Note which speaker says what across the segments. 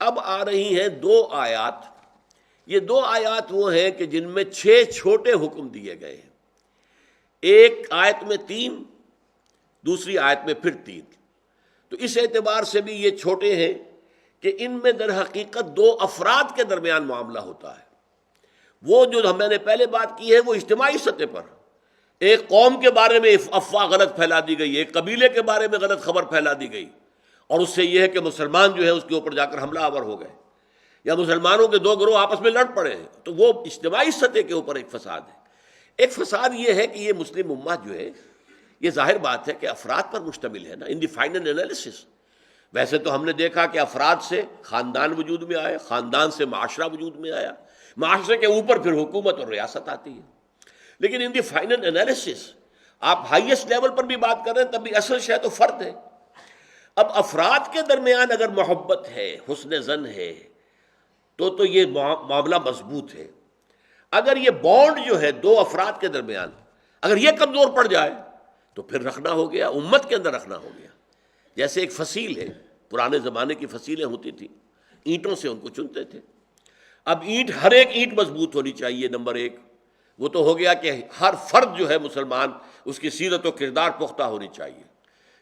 Speaker 1: اب آ رہی ہیں دو آیات. یہ دو آیات وہ ہیں کہ جن میں 6 چھوٹے حکم دیے گئے ہیں. ایک آیت میں 3، دوسری آیت میں پھر 3. تو اس اعتبار سے بھی یہ چھوٹے ہیں کہ ان میں در حقیقت 2 افراد کے درمیان معاملہ ہوتا ہے. وہ جو میں نے پہلے بات کی ہے وہ اجتماعی سطح پر ایک قوم کے بارے میں افواہ غلط پھیلا دی گئی، ایک قبیلے کے بارے میں غلط خبر پھیلا دی گئی، اور اس سے یہ ہے کہ مسلمان جو ہے اس کے اوپر جا کر حملہ آور ہو گئے، یا مسلمانوں کے 2 گروہ آپس میں لڑ پڑے ہیں. تو وہ اجتماعی سطح کے اوپر ایک فساد ہے. ایک فساد یہ ہے کہ یہ مسلم امت جو ہے، یہ ظاہر بات ہے کہ افراد پر مشتمل ہے نا، ان دی فائنل انالیسس. ویسے تو ہم نے دیکھا کہ افراد سے خاندان وجود میں آئے، خاندان سے معاشرہ وجود میں آیا، معاشرے کے اوپر پھر حکومت اور ریاست آتی ہے. لیکن ان دی فائنل انالیسس آپ ہائیسٹ لیول پر بھی بات کر رہے ہیں تب بھی اصل شے تو فرد ہے. اب افراد کے درمیان اگر محبت ہے، حسن ظن ہے، تو یہ معاملہ مضبوط ہے. اگر یہ بانڈ جو ہے 2 افراد کے درمیان اگر یہ کمزور پڑ جائے تو پھر رکھنا ہو گیا، امت کے اندر رکھنا ہو گیا. جیسے ایک فصیل ہے، پرانے زمانے کی فصیلیں ہوتی تھیں، اینٹوں سے ان کو چنتے تھے. اب اینٹ، ہر ایک اینٹ مضبوط ہونی چاہیے. نمبر 1 وہ تو ہو گیا کہ ہر فرد جو ہے مسلمان، اس کی سیرت و کردار پختہ ہونی چاہیے.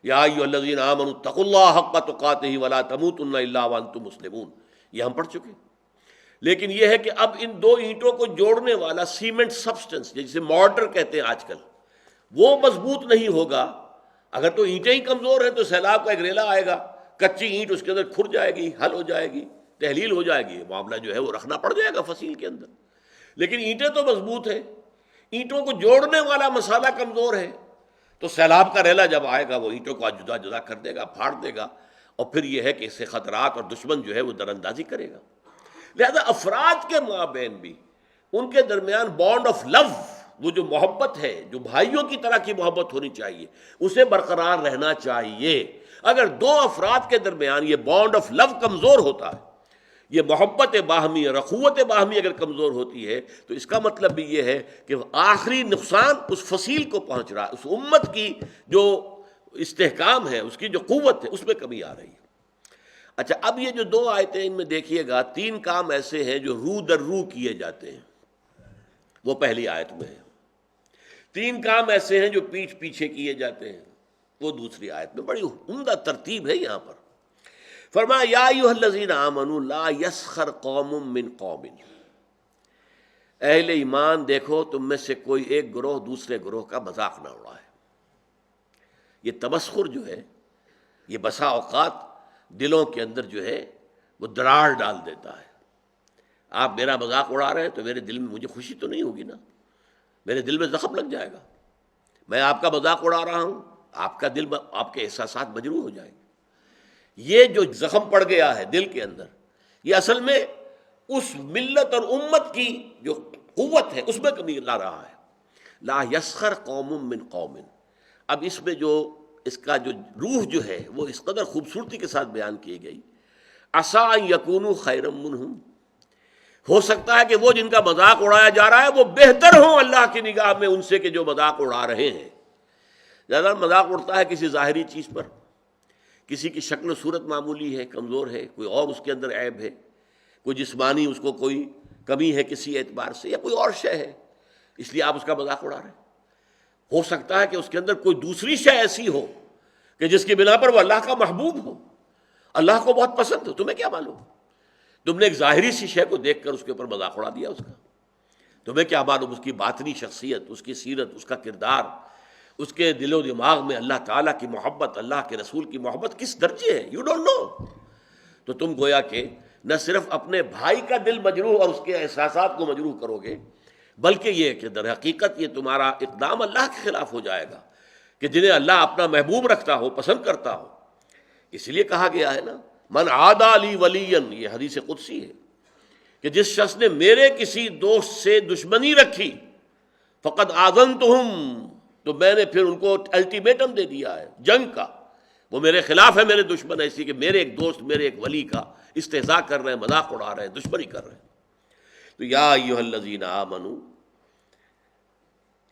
Speaker 1: یا ایھا الذین آمنوا اتقوا اللہ حق تقاتہ ولا تموتن الا وانتم مسلمون، یہ ہم پڑھ چکے. لیکن یہ ہے کہ اب ان 2 اینٹوں کو جوڑنے والا سیمنٹ سبسٹنس، جسے مارٹر کہتے ہیں آج کل، وہ مضبوط نہیں ہوگا. اگر تو اینٹیں ہی کمزور ہیں تو سیلاب کا ایک ریلا آئے گا، کچی اینٹ اس کے اندر کھر جائے گی، حل ہو جائے گی، تحلیل ہو جائے گی، معاملہ جو ہے وہ رکھنا پڑ جائے گا فصیل کے اندر. لیکن اینٹیں تو مضبوط ہیں، اینٹوں کو جوڑنے والا مسالہ کمزور ہے، تو سیلاب کا ریلا جب آئے گا وہ اینٹوں کو جدا جدا کر دے گا، پھاڑ دے گا، اور پھر یہ ہے کہ اس سے خطرات اور دشمن جو ہے وہ در اندازی کرے گا. لہذا افراد کے مابین بھی ان کے درمیان بانڈ آف لو، وہ جو محبت ہے، جو بھائیوں کی طرح کی محبت ہونی چاہیے، اسے برقرار رہنا چاہیے. اگر 2 افراد کے درمیان یہ بانڈ آف لو کمزور ہوتا ہے، یہ محبت باہمی اور اخوت باہمی اگر کمزور ہوتی ہے، تو اس کا مطلب بھی یہ ہے کہ آخری نقصان اس فصیل کو پہنچ رہا ہے، اس امت کی جو استحکام ہے، اس کی جو قوت ہے، اس میں کمی آ رہی ہے. اچھا، اب یہ جو 2 آیتیں ان میں دیکھیے گا، 3 کام ایسے ہیں جو رو در رو کیے جاتے ہیں، وہ پہلی آیت میں ہے. 3 کام ایسے ہیں جو پیٹھ پیچھے کیے جاتے ہیں، وہ دوسری آیت میں. بڑی عمدہ ترتیب ہے یہاں پر. فرمایا یا ایھا الذین آمنوا لا یسخر قوم من قوم، اہل ایمان دیکھو تم میں سے کوئی ایک گروہ دوسرے گروہ کا مذاق نہ اڑائے. یہ تمسخر جو ہے، یہ بسا اوقات دلوں کے اندر جو ہے وہ دراڑ ڈال دیتا ہے. آپ میرا مذاق اڑا رہے ہیں تو میرے دل میں مجھے خوشی تو نہیں ہوگی نا، میرے دل میں زخم لگ جائے گا. میں آپ کا مذاق اڑا رہا ہوں، آپ کا دل، آپ کے احساسات مجروح ہو جائیں گے. یہ جو زخم پڑ گیا ہے دل کے اندر، یہ اصل میں اس ملت اور امت کی جو قوت ہے اس میں کمی لا رہا ہے. لا یسخر قوم من قوم. اب اس میں جو اس کا جو روح جو ہے وہ اس قدر خوبصورتی کے ساتھ بیان کی گئی. عسیٰ ان یکونوا خیرا منہم، ہو سکتا ہے کہ وہ جن کا مذاق اڑایا جا رہا ہے وہ بہتر ہوں اللہ کی نگاہ میں ان سے کہ جو مذاق اڑا رہے ہیں. زیادہ مذاق اڑتا ہے کسی ظاہری چیز پر، کسی کی شکل و صورت معمولی ہے، کمزور ہے، کوئی اور اس کے اندر عیب ہے، کوئی جسمانی اس کو کوئی کمی ہے کسی اعتبار سے، یا کوئی اور شے ہے، اس لیے آپ اس کا مذاق اڑا رہے ہیں. ہو سکتا ہے کہ اس کے اندر کوئی دوسری شے ایسی ہو کہ جس کی بنا پر وہ اللہ کا محبوب ہو، اللہ کو بہت پسند ہو. تمہیں کیا معلوم؟ تم نے ایک ظاہری سی شے کو دیکھ کر اس کے اوپر مذاق اڑا دیا اس کا. تمہیں کیا معلوم اس کی باطنی شخصیت، اس کی سیرت، اس کا کردار، اس کے دل و دماغ میں اللہ تعالیٰ کی محبت، اللہ کے رسول کی محبت کس درجے ہے. You don't know. تو تم گویا کہ نہ صرف اپنے بھائی کا دل مجروح اور اس کے احساسات کو مجروح کرو گے، بلکہ یہ کہ در حقیقت یہ تمہارا اقدام اللہ کے خلاف ہو جائے گا کہ جنہیں اللہ اپنا محبوب رکھتا ہو، پسند کرتا ہو. اس لیے کہا گیا ہے نا، من عادی لی ولیا، یہ حدیث قدسی ہے کہ جس شخص نے میرے کسی دوست سے دشمنی رکھی، فقد آذنتہم، تو میں نے پھر ان کو الٹیمیٹم دے دیا ہے جنگ کا. وہ میرے خلاف ہے، میرے دشمن ہے، اسی کہ میرے ایک دوست، میرے ایک ولی کا استہزاء کر رہے ہیں، مذاق اڑا رہے ہیں، دشمنی کر رہے ہیں. تو یا ایھا الذین آمنوا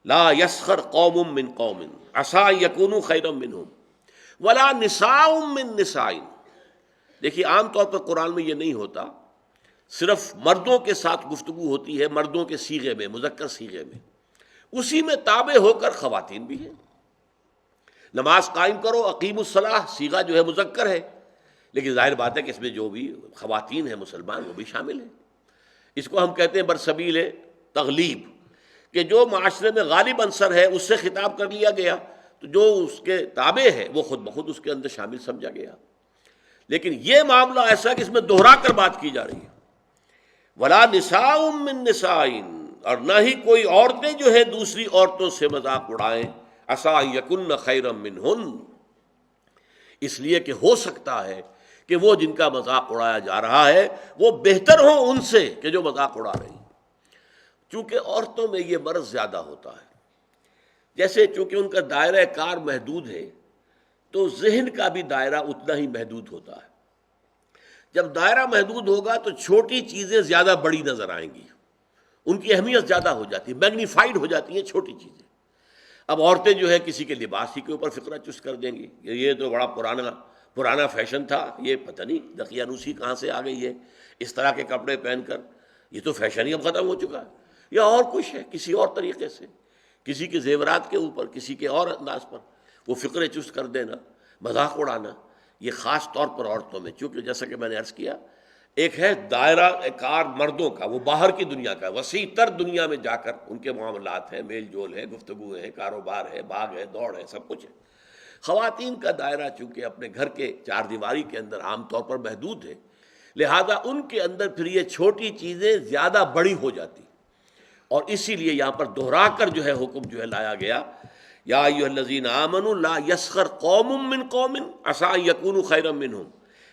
Speaker 1: لا یسخر قوم من قوم عسیٰ ان یکونوا خیرا منہم ولا نساء من نساء دیکھیے عام طور پر قرآن میں یہ نہیں ہوتا، صرف مردوں کے ساتھ گفتگو ہوتی ہے، مردوں کے صیغے میں، مذکر صیغے میں، اسی میں تابع ہو کر خواتین بھی ہیں۔ نماز قائم کرو، اقیم الصلاح، صیغہ جو ہے مذکر ہے، لیکن ظاہر بات ہے کہ اس میں جو بھی خواتین ہیں مسلمان وہ بھی شامل ہیں۔ اس کو ہم کہتے ہیں برسبیل تغلیب، کہ جو معاشرے میں غالب عنصر ہے اس سے خطاب کر لیا گیا، تو جو اس کے تابع ہے وہ خود بخود اس کے اندر شامل سمجھا گیا۔ لیکن یہ معاملہ ایسا کہ اس میں دوہرا کر بات کی جا رہی ہے، ولا نساء من نساء، اور نہ ہی کوئی عورتیں جو ہے دوسری عورتوں سے مذاق اڑائیں، عسیٰ ان یکن خیرا منہن، اس لیے کہ ہو سکتا ہے کہ وہ جن کا مذاق اڑایا جا رہا ہے وہ بہتر ہوں ان سے کہ جو مذاق اڑا رہی ہیں۔ چونکہ عورتوں میں یہ مرض زیادہ ہوتا ہے، جیسے چونکہ ان کا دائرہ کار محدود ہے تو ذہن کا بھی دائرہ اتنا ہی محدود ہوتا ہے۔ جب دائرہ محدود ہوگا تو چھوٹی چیزیں زیادہ بڑی نظر آئیں گی، ان کی اہمیت زیادہ ہو جاتی ہے، میگنیفائڈ ہو جاتی ہیں چھوٹی چیزیں۔ اب عورتیں جو ہے کسی کے لباس ہی کے اوپر فقرہ چست کر دیں گی، یہ تو بڑا پرانا فیشن تھا، یہ پتہ نہیں دقیانوسی کہاں سے آ گئی ہے، اس طرح کے کپڑے پہن کر، یہ تو فیشن ہی اب ختم ہو چکا ہے، یا اور کچھ ہے کسی اور طریقے سے، کسی کے زیورات کے اوپر، کسی کے اور انداز پر وہ فقرے چست کر دینا، مذاق اڑانا، یہ خاص طور پر عورتوں میں، چونکہ جیسا کہ میں نے عرض کیا، ایک ہے دائرہ کار مردوں کا، وہ باہر کی دنیا کا، وسیع تر دنیا میں جا کر ان کے معاملات ہیں، میل جول ہے، گفتگو ہے، کاروبار ہے، بھاگ ہے، دوڑ ہے، سب کچھ ہے۔ خواتین کا دائرہ چونکہ اپنے گھر کے چار دیواری کے اندر عام طور پر محدود ہے، لہذا ان کے اندر پھر یہ چھوٹی چیزیں زیادہ بڑی ہو جاتی، اور اسی لیے یہاں پر دہرا کر جو ہے حکم جو ہے لایا گیا، یا ایھا الذین آمنوا لا یسخر قوم من قوم عسیٰ ان یکونوا خیرا منہم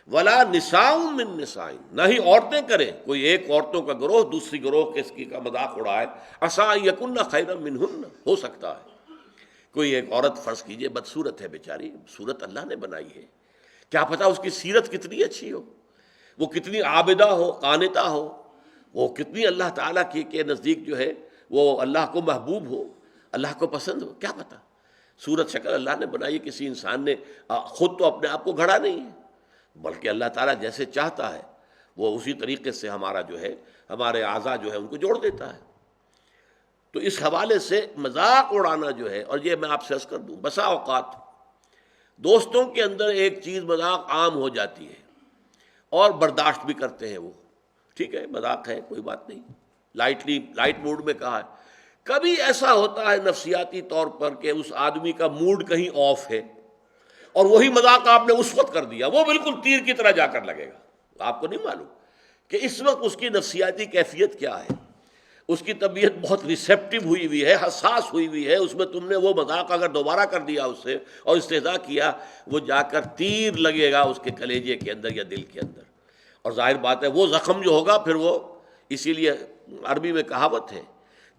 Speaker 1: ولا نساء من نساء، نہ ہی عورتیں کریں، کوئی ایک عورتوں کا گروہ دوسری گروہ کے کا مذاق اڑائے، عسیٰ ان یکن خیرا منہن، ہو سکتا ہے کوئی ایک عورت فرض کیجئے بدصورت ہے بیچاری، صورت اللہ نے بنائی ہے، کیا پتہ اس کی سیرت کتنی اچھی ہو، وہ کتنی عابدہ ہو، قانتہ ہو، وہ کتنی اللہ تعالیٰ کے نزدیک جو ہے وہ اللہ کو محبوب ہو، اللہ کو پسند ہو، کیا پتہ۔ صورت شکل اللہ نے بنائی، کسی انسان نے خود تو اپنے آپ کو گھڑا نہیں ہے، بلکہ اللہ تعالیٰ جیسے چاہتا ہے وہ اسی طریقے سے ہمارا جو ہے ہمارے اعضاء جو ہے ان کو جوڑ دیتا ہے۔ تو اس حوالے سے مذاق اڑانا جو ہے، اور یہ میں آپ سے عرض کر دوں، بسا اوقات دوستوں کے اندر ایک چیز مذاق عام ہو جاتی ہے اور برداشت بھی کرتے ہیں، وہ ٹھیک ہے مذاق ہے کوئی بات نہیں، لائٹ موڈ میں کہا ہے۔ کبھی ایسا ہوتا ہے نفسیاتی طور پر کہ اس آدمی کا موڈ کہیں آف ہے اور وہی مذاق آپ نے اس وقت کر دیا، وہ بالکل تیر کی طرح جا کر لگے گا، آپ کو نہیں معلوم کہ اس وقت اس کی نفسیاتی کیفیت کیا ہے، اس کی طبیعت بہت ریسیپٹیو ہوئی ہوئی ہے، حساس ہوئی ہوئی ہے، اس میں تم نے وہ مذاق اگر دوبارہ کر دیا اس سے اور استہزاء کیا، وہ جا کر تیر لگے گا اس کے کلیجے کے اندر یا دل کے اندر، اور ظاہر بات ہے وہ زخم جو ہوگا پھر وہ، اسی لیے عربی میں کہاوت ہے،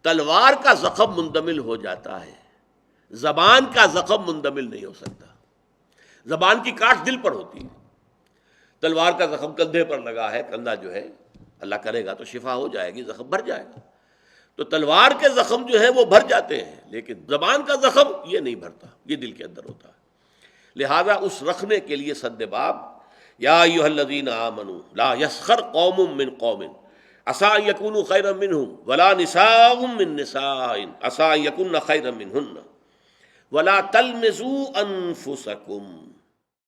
Speaker 1: تلوار کا زخم مندمل ہو جاتا ہے، زبان کا زخم مندمل نہیں ہو سکتا۔ زبان کی کاٹ دل پر ہوتی ہے، تلوار کا زخم کندھے پر لگا ہے، کندھا جو ہے اللہ کرے گا تو شفا ہو جائے گی، زخم بھر جائے گا، تو تلوار کے زخم جو ہے وہ بھر جاتے ہیں، لیکن زبان کا زخم یہ نہیں بھرتا، یہ دل کے اندر ہوتا ہے۔ لہذا اس رکھنے کے لیے سد باب، یا ایھا الذین آمنوا لا یسخر قوم من قوم عسیٰ ان یکونوا خیرا منہم ولا نساء من نساء عسیٰ ان یکن خیرا منہن ولا تلمزوا انفسکم